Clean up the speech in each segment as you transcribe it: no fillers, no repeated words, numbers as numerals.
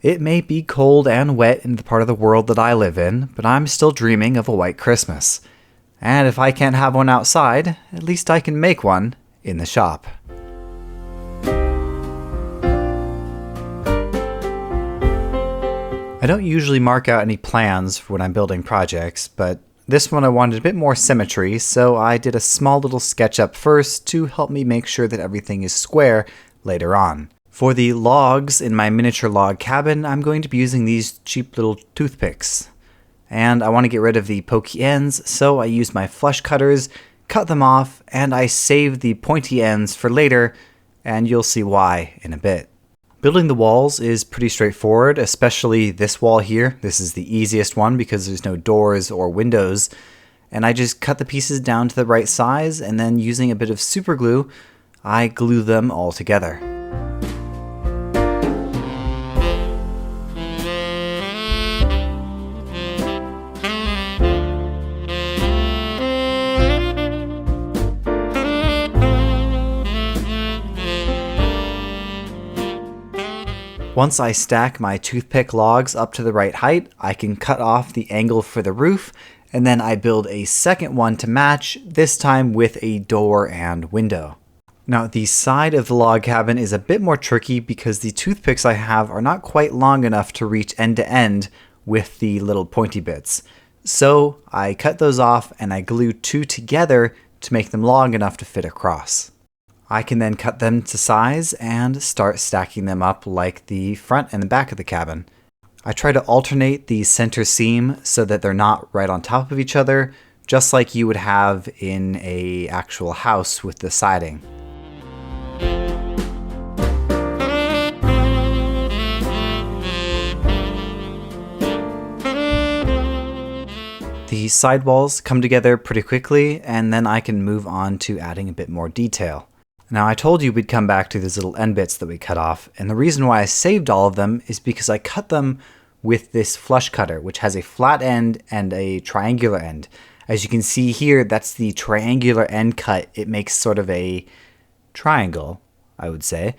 It may be cold and wet in the part of the world that I live in, but I'm still dreaming of a white Christmas. And if I can't have one outside, at least I can make one in the shop. I don't usually mark out any plans for when I'm building projects, but this one I wanted a bit more symmetry, so I did a small little sketch up first to help me make sure that everything is square later on. For the logs in my miniature log cabin, I'm going to be using these cheap little toothpicks. And I want to get rid of the pokey ends, so I used my flush cutters, cut them off, and I saved the pointy ends for later, and you'll see why in a bit. Building the walls is pretty straightforward, especially this wall here. This is the easiest one because there's no doors or windows. And I just cut the pieces down to the right size, and then using a bit of super glue, I glue them all together. Once I stack my toothpick logs up to the right height, I can cut off the angle for the roof, and then I build a second one to match, this time with a door and window. Now, the side of the log cabin is a bit more tricky because the toothpicks I have are not quite long enough to reach end to end with the little pointy bits. So I cut those off and I glue two together to make them long enough to fit across. I can then cut them to size and start stacking them up like the front and the back of the cabin. I try to alternate the center seam so that they're not right on top of each other, just like you would have in an actual house with the siding. The sidewalls come together pretty quickly, and then I can move on to adding a bit more detail. Now, I told you we'd come back to these little end bits that we cut off, and the reason why I saved all of them is because I cut them with this flush cutter, which has a flat end and a triangular end. As you can see here, that's the triangular end cut. It makes sort of a triangle, I would say.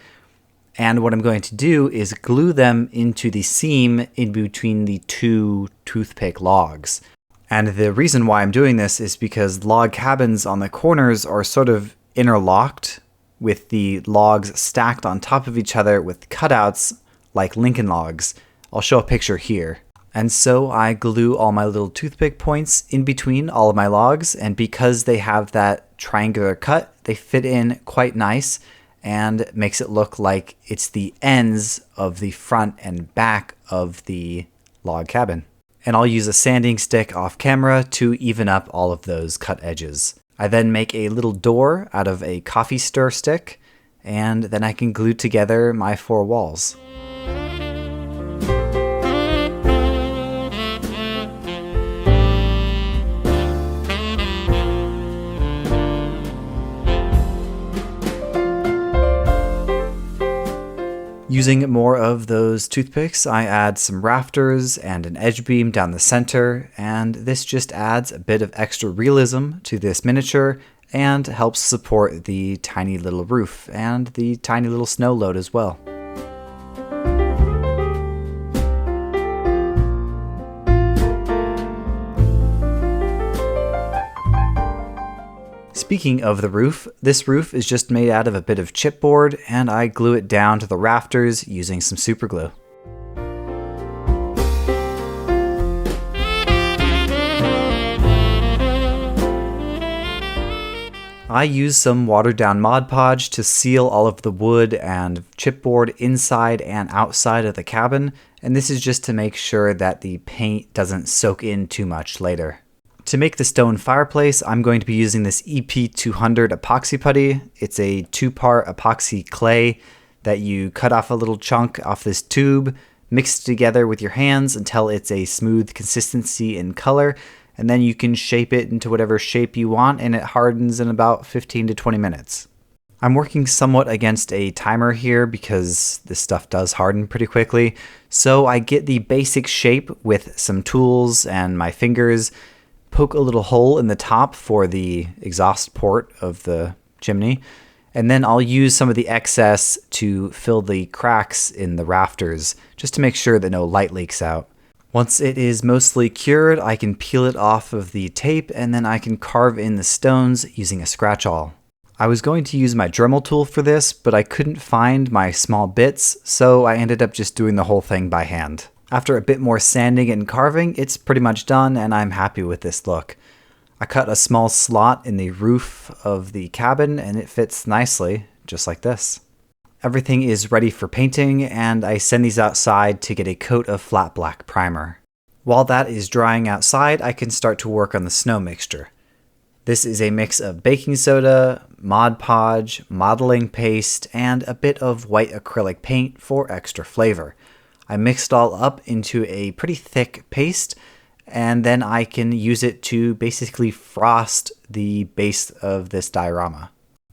And what I'm going to do is glue them into the seam in between the two toothpick logs. And the reason why I'm doing this is because log cabins on the corners are sort of interlocked, with the logs stacked on top of each other with cutouts like Lincoln logs. I'll show a picture here. And so I glue all my little toothpick points in between all of my logs, and because they have that triangular cut, they fit in quite nice and makes it look like it's the ends of the front and back of the log cabin. And I'll use a sanding stick off camera to even up all of those cut edges. I then make a little door out of a coffee stir stick, and then I can glue together my four walls. Using more of those toothpicks, I add some rafters and an edge beam down the center, and this just adds a bit of extra realism to this miniature and helps support the tiny little roof and the tiny little snow load as well. Speaking of the roof, this roof is just made out of a bit of chipboard, and I glue it down to the rafters using some super glue. I use some watered down Mod Podge to seal all of the wood and chipboard inside and outside of the cabin, and this is just to make sure that the paint doesn't soak in too much later. To make the stone fireplace, I'm going to be using this EP200 epoxy putty. It's a 2-part epoxy clay that you cut off a little chunk off this tube, mix it together with your hands until it's a smooth consistency and color, and then you can shape it into whatever shape you want, and it hardens in about 15 to 20 minutes. I'm working somewhat against a timer here because this stuff does harden pretty quickly, so I get the basic shape with some tools and my fingers, poke a little hole in the top for the exhaust port of the chimney, And then I'll use some of the excess to fill the cracks in the rafters, just to make sure that no light leaks out. Once it is mostly cured, I can peel it off of the tape and then I can carve in the stones using a scratch awl. I was going to use my Dremel tool for this, but I couldn't find my small bits, so I ended up just doing the whole thing by hand. After a bit more sanding and carving, it's pretty much done and I'm happy with this look. I cut a small slot in the roof of the cabin and it fits nicely, just like this. Everything is ready for painting and I send these outside to get a coat of flat black primer. While that is drying outside, I can start to work on the snow mixture. This is a mix of baking soda, Mod Podge, modeling paste, and a bit of white acrylic paint for extra flavor. I mixed it all up into a pretty thick paste, and then I can use it to basically frost the base of this diorama.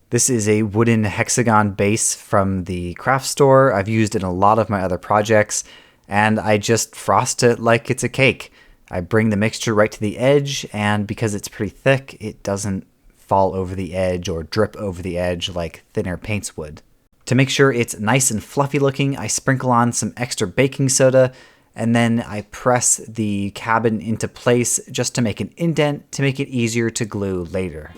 This is a wooden hexagon base from the craft store I've used in a lot of my other projects, and I just frost it like it's a cake. I bring the mixture right to the edge, and because it's pretty thick, it doesn't fall over the edge or drip over the edge like thinner paints would. To make sure it's nice and fluffy looking, I sprinkle on some extra baking soda, and then I press the cabin into place just to make an indent to make it easier to glue later.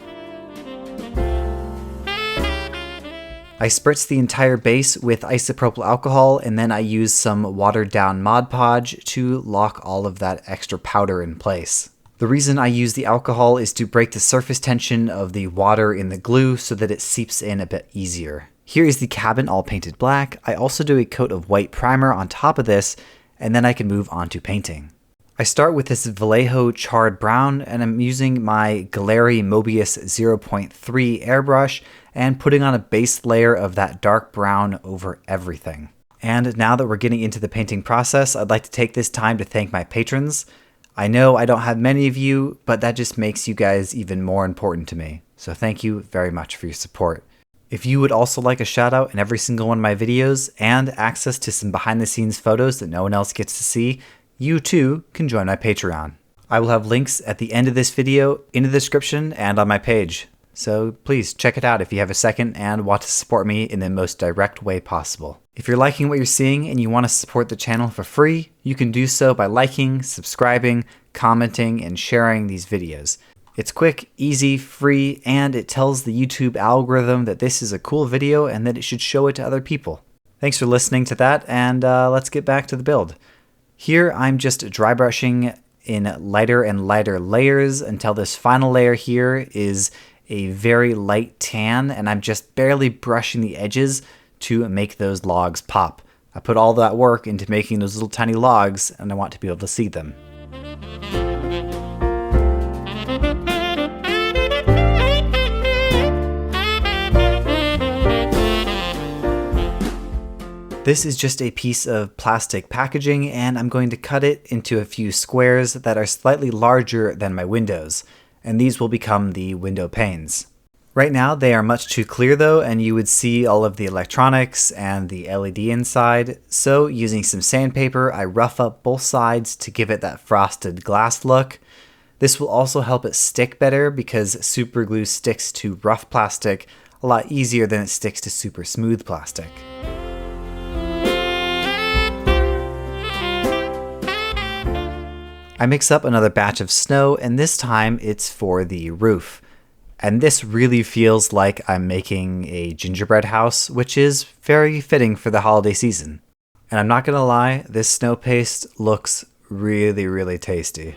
I spritz the entire base with isopropyl alcohol and then I use some watered down Mod Podge to lock all of that extra powder in place. The reason I use the alcohol is to break the surface tension of the water in the glue so that it seeps in a bit easier. Here is the cabin all painted black. I also do a coat of white primer on top of this and then I can move on to painting. I start with this Vallejo charred brown and I'm using my Galeri Mobius 0.3 airbrush and putting on a base layer of that dark brown over everything. And now that we're getting into the painting process, I'd like to take this time to thank my patrons. I know I don't have many of you, but that just makes you guys even more important to me. So thank you very much for your support. If you would also like a shout out in every single one of my videos and access to some behind the scenes photos that no one else gets to see, you too can join my Patreon. I will have links at the end of this video, in the description, and on my page. So please check it out if you have a second and want to support me in the most direct way possible. If you're liking what you're seeing and you want to support the channel for free, you can do so by liking, subscribing, commenting, and sharing these videos. It's quick, easy, free, and it tells the YouTube algorithm that this is a cool video and that it should show it to other people. Thanks for listening to that, and let's get back to the build. Here I'm just dry brushing in lighter and lighter layers until this final layer here is a very light tan, and I'm just barely brushing the edges to make those logs pop. I put all that work into making those little tiny logs, and I want to be able to see them. This is just a piece of plastic packaging, and I'm going to cut it into a few squares that are slightly larger than my windows, and these will become the window panes. Right now they are much too clear though, and you would see all of the electronics and the LED inside, so using some sandpaper I rough up both sides to give it that frosted glass look. This will also help it stick better because super glue sticks to rough plastic a lot easier than it sticks to super smooth plastic. I mix up another batch of snow, and this time it's for the roof. And this really feels like I'm making a gingerbread house, which is very fitting for the holiday season. And I'm not gonna lie, this snow paste looks really, really tasty.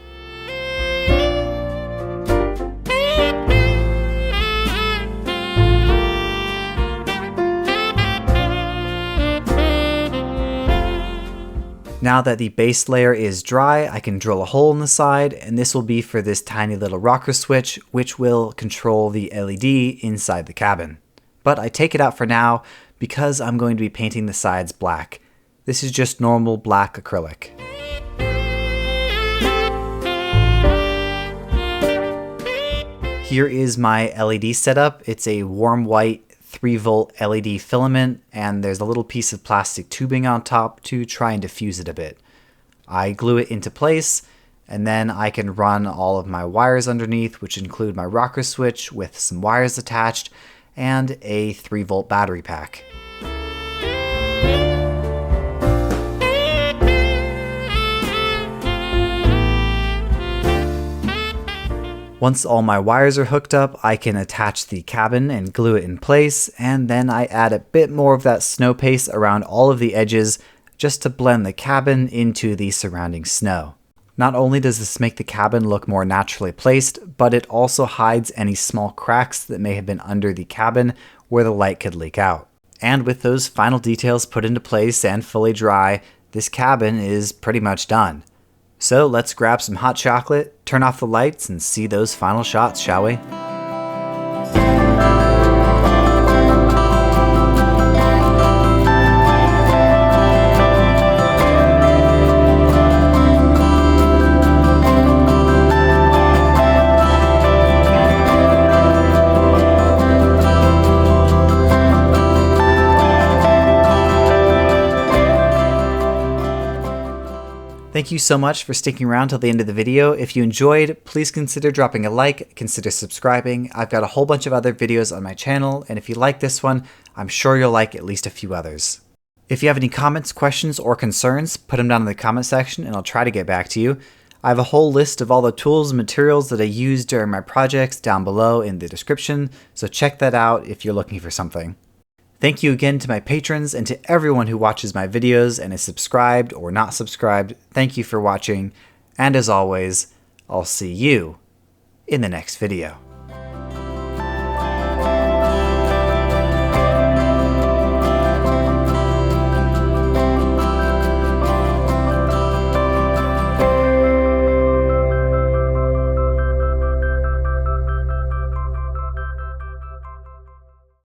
Now that the base layer is dry, I can drill a hole in the side, and this will be for this tiny little rocker switch, which will control the LED inside the cabin. But I take it out for now because I'm going to be painting the sides black. This is just normal black acrylic. Here is my LED setup. It's a warm white 3-volt LED filament, and there's a little piece of plastic tubing on top to try and diffuse it a bit. I glue it into place, and then I can run all of my wires underneath, which include my rocker switch with some wires attached, and a 3-volt battery pack. Once all my wires are hooked up, I can attach the cabin and glue it in place, and then I add a bit more of that snow paste around all of the edges just to blend the cabin into the surrounding snow. Not only does this make the cabin look more naturally placed, but it also hides any small cracks that may have been under the cabin where the light could leak out. And with those final details put into place and fully dry, this cabin is pretty much done. So let's grab some hot chocolate, turn off the lights, and see those final shots, shall we? Thank you so much for sticking around till the end of the video. If you enjoyed, please consider dropping a like, consider subscribing. I've got a whole bunch of other videos on my channel, and if you like this one, I'm sure you'll like at least a few others. If you have any comments, questions, or concerns, put them down in the comment section and I'll try to get back to you. I have a whole list of all the tools and materials that I use during my projects down below in the description, so check that out if you're looking for something. Thank you again to my patrons and to everyone who watches my videos and is subscribed or not subscribed. Thank you for watching, and as always, I'll see you in the next video.